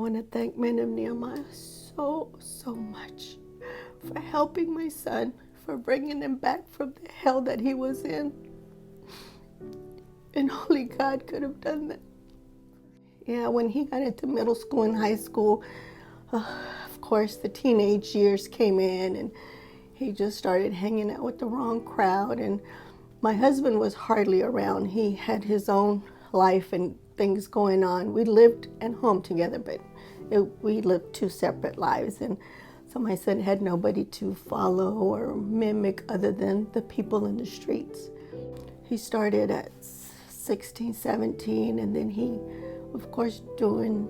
I want to thank Men of Nehemiah so much for helping my son, for bringing him back from the hell that he was in. And only God could have done that. Yeah, when he got into middle school and high school, of course, the teenage years came in and he just started hanging out with the wrong crowd. And my husband was hardly around. He had his own life and things going on. We lived at home together, but we lived two separate lives. And so my son had nobody to follow or mimic other than the people in the streets. He started at 16, 17, and then he, of course, doing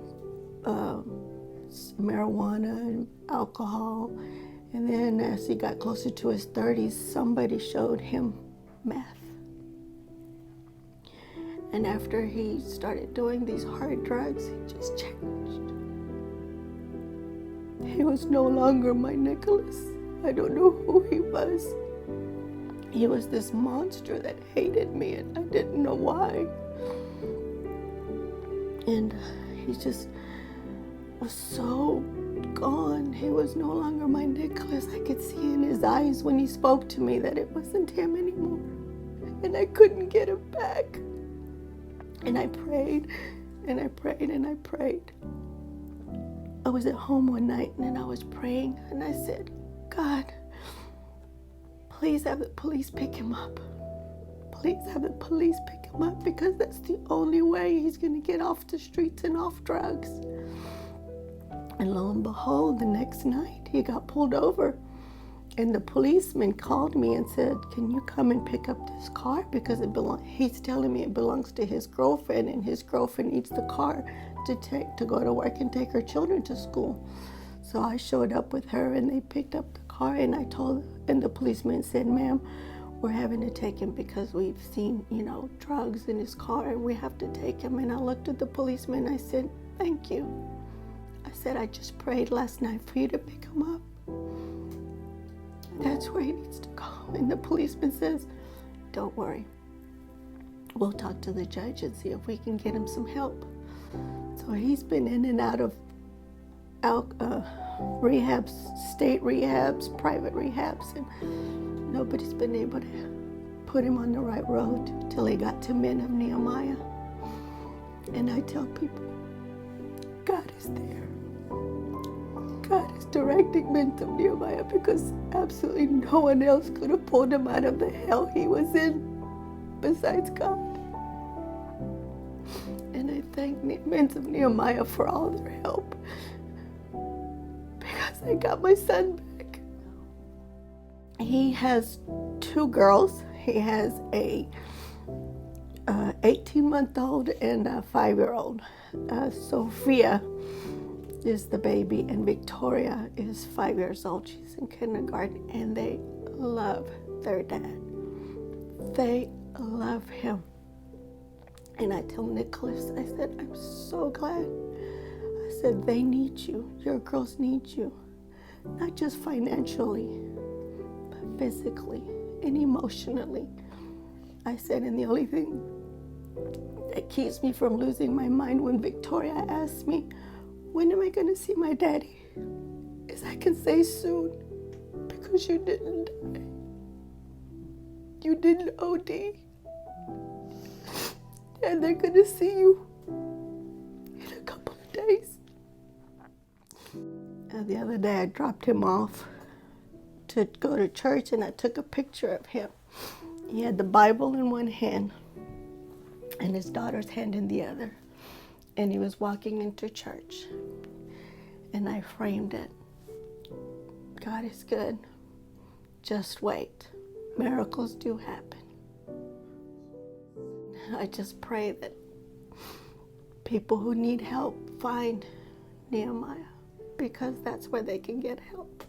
marijuana and alcohol. And then as he got closer to his 30s, somebody showed him meth. And after he started doing these hard drugs, he just changed. He was no longer my Nicholas. I don't know who he was. He was this monster that hated me, and I didn't know why. And he just was so gone. He was no longer my Nicholas. I could see in his eyes when he spoke to me that it wasn't him anymore. And I couldn't get him back. And I prayed, and I prayed, and I prayed. I was at home one night, and I was praying, and I said, God, please have the police pick him up. Please have the police pick him up, because that's the only way he's going to get off the streets and off drugs. And lo and behold, the next night he got pulled over. And the policeman called me and said, can you come and pick up this car? Because he's telling me it belongs to his girlfriend, and his girlfriend needs the car to go to work and take her children to school. So I showed up with her, and they picked up the car, and the policeman said, ma'am, we're having to take him because we've seen, drugs in his car, and we have to take him. And I looked at the policeman, and I said, thank you. I said, I just prayed last night for you to pick him up. That's where he needs to go. And the policeman says, don't worry. We'll talk to the judge and see if we can get him some help. So he's been in and out of rehabs, state rehabs, private rehabs, and nobody's been able to put him on the right road till he got to Men of Nehemiah. And I tell people, God is there. God is directing Men of Nehemiah, because absolutely no one else could have pulled him out of the hell he was in besides God. And I thank Men of Nehemiah for all their help, because I got my son back. He has two girls. He has a 18-month-old and a 5-year-old. Sophia is the baby, and Victoria is 5 years old. She's in kindergarten, and they love their dad. They love him. And I tell Nicholas, I said, I'm so glad. I said, they need you. Your girls need you. Not just financially, but physically and emotionally. I said, and the only thing that keeps me from losing my mind when Victoria asks me, when am I going to see my daddy? Is I can say soon, because you didn't die. You didn't OD. And they're going to see you in a couple of days. And the other day I dropped him off to go to church, and I took a picture of him. He had the Bible in one hand and his daughter's hand in the other. And he was walking into church. And I framed it. God is good. Just wait. Miracles do happen. I just pray that people who need help find Nehemiah, because that's where they can get help.